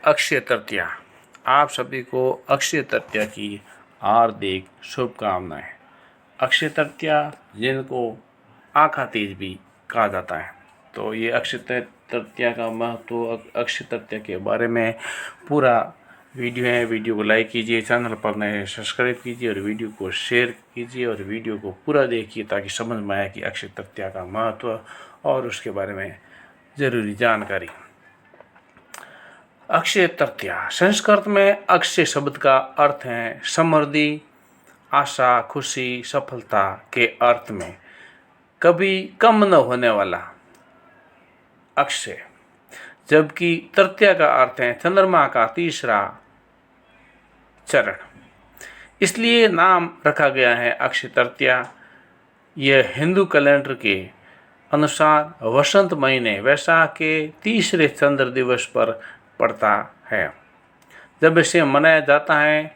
अक्षय तृतीया। आप सभी को अक्षय तृतीया की हार्दिक शुभकामनाएं। अक्षय तृतीया जिनको आखा तीज भी कहा जाता है, तो ये अक्षय तृतीया का महत्व, अक्षय तृतीया के बारे में पूरा वीडियो है। वीडियो को लाइक कीजिए, चैनल पर नए सब्सक्राइब कीजिए और वीडियो को शेयर कीजिए और वीडियो को पूरा देखिए ताकि समझ में आए कि अक्षय तृतीया का महत्व और उसके बारे में ज़रूरी जानकारी। अक्षय तृतीया संस्कृत में अक्षय शब्द का अर्थ है समृद्धि, आशा, खुशी, सफलता के अर्थ में कभी कम न होने वाला अक्षय, जबकि तृतीया का अर्थ है चंद्रमा का तीसरा चरण। इसलिए नाम रखा गया है अक्षय तृतीया। यह हिंदू कैलेंडर के अनुसार वसंत महीने वैशाख के तीसरे चंद्र दिवस पर पड़ता है, जब इसे मनाया जाता है,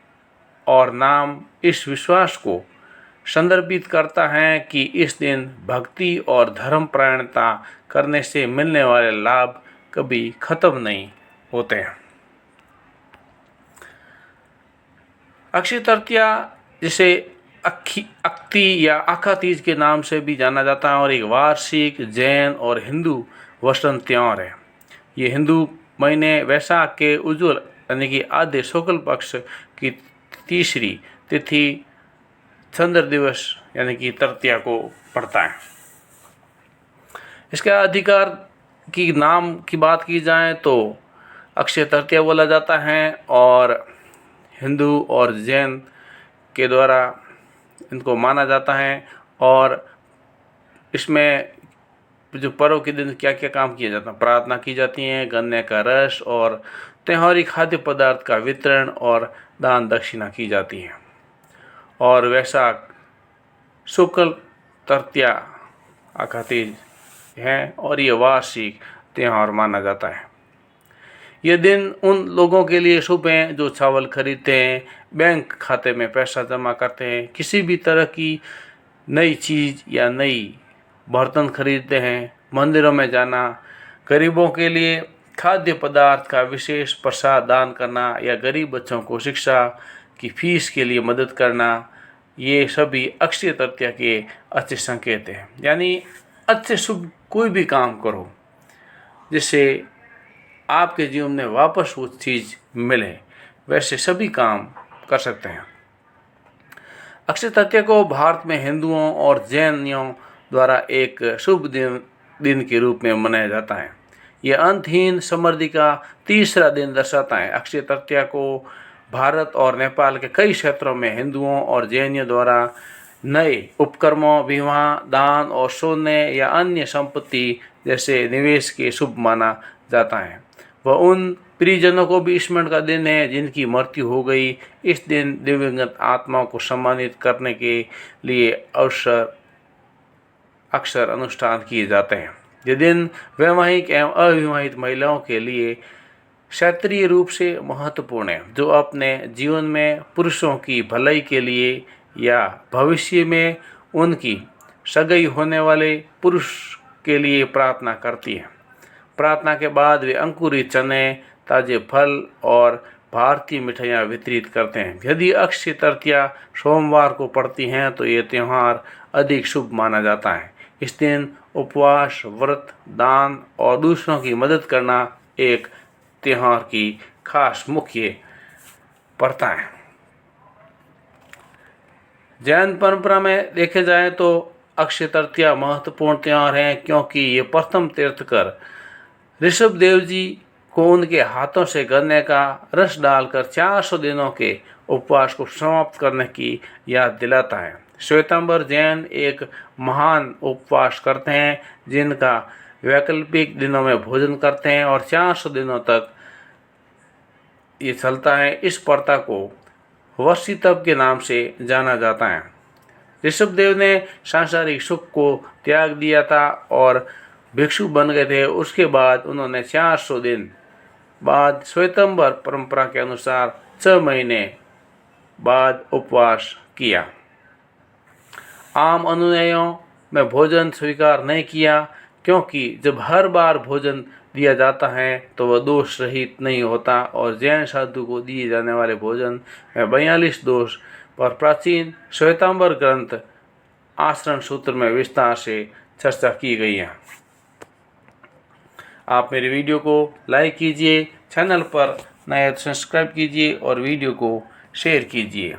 और नाम इस विश्वास को संदर्भित करता है कि इस दिन भक्ति और धर्मपरायणता करने से मिलने वाले लाभ कभी खत्म नहीं होते हैं। अक्षय तृतीया जिसे अक्ति या आखा तीज के नाम से भी जाना जाता है और एक वार्षिक जैन और हिंदू वसंत त्योहार है। ये हिंदू महीने वैशाख के उज्ज्वल यानी कि आधे शुक्ल पक्ष की तीसरी तिथि चंद्र दिवस यानी कि तृतीया को पड़ता है। इसका अधिकार की नाम की बात की जाए तो अक्षय तृतीया बोला जाता है, और हिंदू और जैन के द्वारा इनको माना जाता है। और इसमें जो पर्व के दिन क्या क्या काम किया जाता है, प्रार्थना की जाती है, गन्ने का रस और त्योहारी खाद्य पदार्थ का वितरण और दान दक्षिणा की जाती है। और वैशाख शुक्ल तृतीया आखा तीज है और ये वार्षिक त्यौहार माना जाता है। ये दिन उन लोगों के लिए शुभ हैं जो चावल खरीदते हैं, बैंक खाते में पैसा जमा करते हैं, किसी भी तरह की नई चीज़ या नई बर्तन खरीदते हैं, मंदिरों में जाना, गरीबों के लिए खाद्य पदार्थ का विशेष प्रसाद दान करना या गरीब बच्चों को शिक्षा की फीस के लिए मदद करना, ये सभी अक्षय तृतीया के अच्छे संकेत हैं। यानी अच्छे शुभ कोई भी काम करो जिससे आपके जीवन में वापस वो चीज़ मिले, वैसे सभी काम कर सकते हैं। अक्षय तृतीया को भारत में हिंदुओं और जैनियों द्वारा एक शुभ दिन के रूप में मनाया जाता है। यह अंतहीन समृद्धि का तीसरा दिन दर्शाता है। अक्षय तृतीया को भारत और नेपाल के कई क्षेत्रों में हिंदुओं और जैनियों द्वारा नए उपक्रमों, विवाह, दान और सोने या अन्य संपत्ति जैसे निवेश के शुभ माना जाता है। वह उन प्रियजनों को भी स्मरण का दिन है जिनकी मृत्यु हो गई। इस दिन दिवंगत आत्माओं को सम्मानित करने के लिए अक्सर अनुष्ठान किए जाते हैं। ये दिन वैवाहिक एवं अविवाहित महिलाओं के लिए क्षेत्रीय रूप से महत्वपूर्ण है, जो अपने जीवन में पुरुषों की भलाई के लिए या भविष्य में उनकी सगाई होने वाले पुरुष के लिए प्रार्थना करती है। प्रार्थना के बाद वे अंकुरित चने, ताजे फल और भारतीय मिठाइयाँ वितरित करते हैं। यदि अक्षय तृतीया सोमवार को पड़ती हैं तो ये त्यौहार अधिक शुभ माना जाता है। इस दिन उपवास, व्रत, दान और दूसरों की मदद करना एक त्यौहार की खास मुख्य प्रथा है। जैन परंपरा में देखे जाए तो अक्षय तृतीया महत्वपूर्ण त्यौहार है, क्योंकि ये प्रथम तीर्थकर ऋषभ देव जी को उनके हाथों से गन्ने का रस डालकर 400 दिनों के उपवास को समाप्त करने की याद दिलाता है। श्वेतांबर जैन एक महान उपवास करते हैं जिनका वैकल्पिक दिनों में भोजन करते हैं और 400 दिनों तक ये चलता है। इस प्रथा को वर्षितव के नाम से जाना जाता है। ऋषभ देव ने सांसारिक सुख को त्याग दिया था और भिक्षु बन गए थे। उसके बाद उन्होंने 400 दिन बाद श्वेतांबर परंपरा के अनुसार 6 महीने बाद उपवास किया। आम अनुयायियों में भोजन स्वीकार नहीं किया, क्योंकि जब हर बार भोजन दिया जाता है तो वह दोष रहित नहीं होता, और जैन साधु को दिए जाने वाले भोजन में 42 दोष पर प्राचीन श्वेतांबर ग्रंथ आश्रम सूत्र में विस्तार से चर्चा की गई है। आप मेरे वीडियो को लाइक कीजिए, चैनल पर नए तो सब्सक्राइब कीजिए और वीडियो को शेयर कीजिए।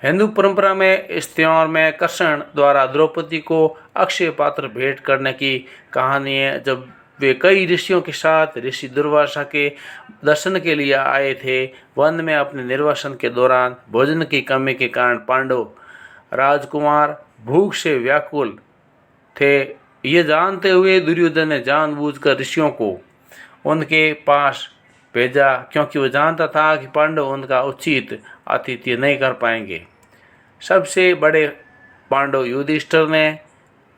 हिंदू परंपरा में इस त्योहार में कृष्ण द्वारा द्रौपदी को अक्षय पात्र भेंट करने की कहानी है। जब वे कई ऋषियों के साथ ऋषि दुर्वासा के दर्शन के लिए आए थे, वन में अपने निर्वासन के दौरान भोजन की कमी के कारण पांडव राजकुमार भूख से व्याकुल थे। ये जानते हुए दुर्योधन ने जानबूझकर ऋषियों को उनके पास भेजा, क्योंकि वह जानता था कि पांडव उनका उचित आतिथ्य नहीं कर पाएंगे। सबसे बड़े पांडव युधिष्ठिर ने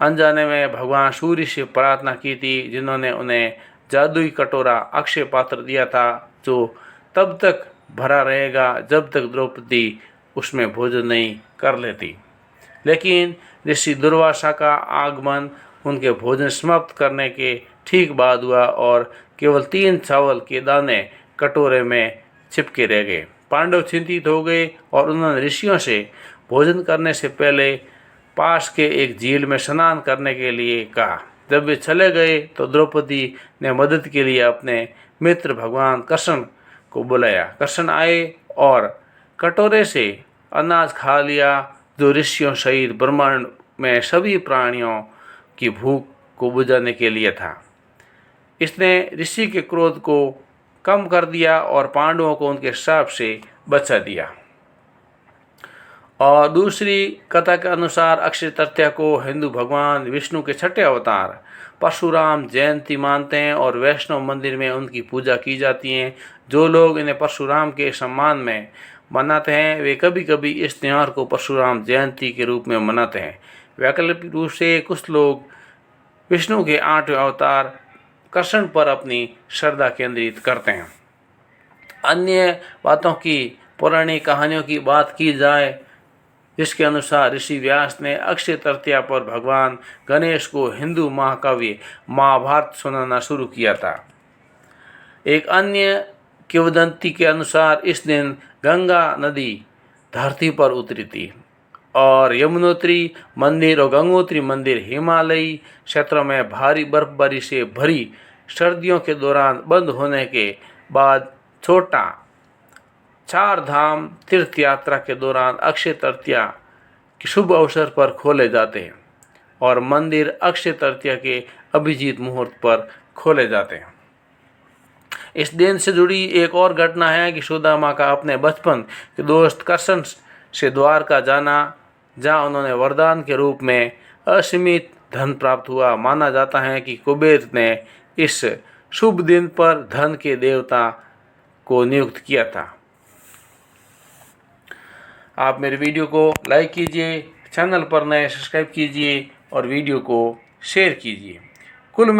अनजाने में भगवान सूर्य से प्रार्थना की थी, जिन्होंने उन्हें जादुई कटोरा अक्षय पात्र दिया था, जो तब तक भरा रहेगा जब तक द्रौपदी उसमें भोजन नहीं कर लेती। लेकिन ऋषि दुर्वासा का आगमन उनके भोजन समाप्त करने के ठीक बाद हुआ और केवल 3 चावल के दाने कटोरे में चिपके रह गए। पांडव चिंतित हो गए और उन्होंने ऋषियों से भोजन करने से पहले पास के एक झील में स्नान करने के लिए कहा। जब वे चले गए तो द्रौपदी ने मदद के लिए अपने मित्र भगवान कृष्ण को बुलाया। कृष्ण आए और कटोरे से अनाज खा लिया, जो ऋषियों सहित ब्रह्मांड में सभी प्राणियों की भूख को बुझाने के लिए था। इसने ऋषि के क्रोध को कम कर दिया और पांडवों को उनके श्राप से बचा दिया। और दूसरी कथा के अनुसार अक्षय तृतीया को हिंदू भगवान विष्णु के छठे अवतार परशुराम जयंती मानते हैं और वैष्णव मंदिर में उनकी पूजा की जाती है। जो लोग इन्हें परशुराम के सम्मान में मनाते हैं, वे कभी कभी इस त्यौहार को परशुराम जयंती के रूप में मनाते हैं। वैकल्पिक रूप से कुछ लोग विष्णु के 8वें अवतार कृष्ण पर अपनी श्रद्धा केंद्रित करते हैं। अन्य बातों की पौराणिक कहानियों की बात की जाए, जिसके अनुसार ऋषि व्यास ने अक्षय तृतीया पर भगवान गणेश को हिंदू महाकाव्य महाभारत सुनाना शुरू किया था। एक अन्य किंवदंती के अनुसार इस दिन गंगा नदी धरती पर उतरी थी और यमुनोत्री मंदिर और गंगोत्री मंदिर हिमालयी क्षेत्रों में भारी बर्फबारी से भरी सर्दियों के दौरान बंद होने के बाद छोटा 4 धाम तीर्थ यात्रा के दौरान अक्षय तृतीया के शुभ अवसर पर खोले जाते हैं और मंदिर अक्षय तृतीया के अभिजीत मुहूर्त पर खोले जाते हैं। इस दिन से जुड़ी एक और घटना है कि सुदामा का अपने बचपन के दोस्त कृष्ण से द्वारका जाना, जहाँ उन्होंने वरदान के रूप में असीमित धन प्राप्त हुआ। माना जाता है कि कुबेर ने इस शुभ दिन पर धन के देवता को नियुक्त किया था। आप मेरे वीडियो को लाइक कीजिए, चैनल पर नए सब्सक्राइब कीजिए और वीडियो को शेयर कीजिए। कुल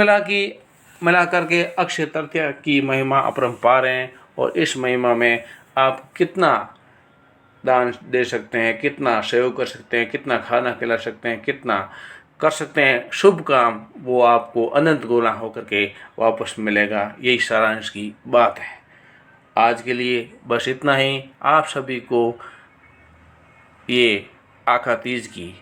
मिलाकर के अक्षय तृतीया की महिमा अपरंपार है और इस महिमा में आप कितना दान दे सकते हैं, कितना सहयोग कर सकते हैं, कितना खाना खिला सकते हैं, कितना कर सकते हैं शुभ काम, वो आपको अनंत गुना होकर के वापस मिलेगा। यही सारांश की बात है। आज के लिए बस इतना ही। आप सभी को ये आखा तीज की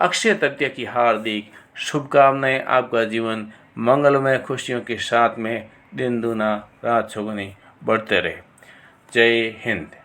अक्षय तृतीया की हार्दिक शुभकामनाएं। आपका जीवन मंगलमय खुशियों के साथ में दिन दूना रात चौगुनी बढ़ते रहे। जय हिंद।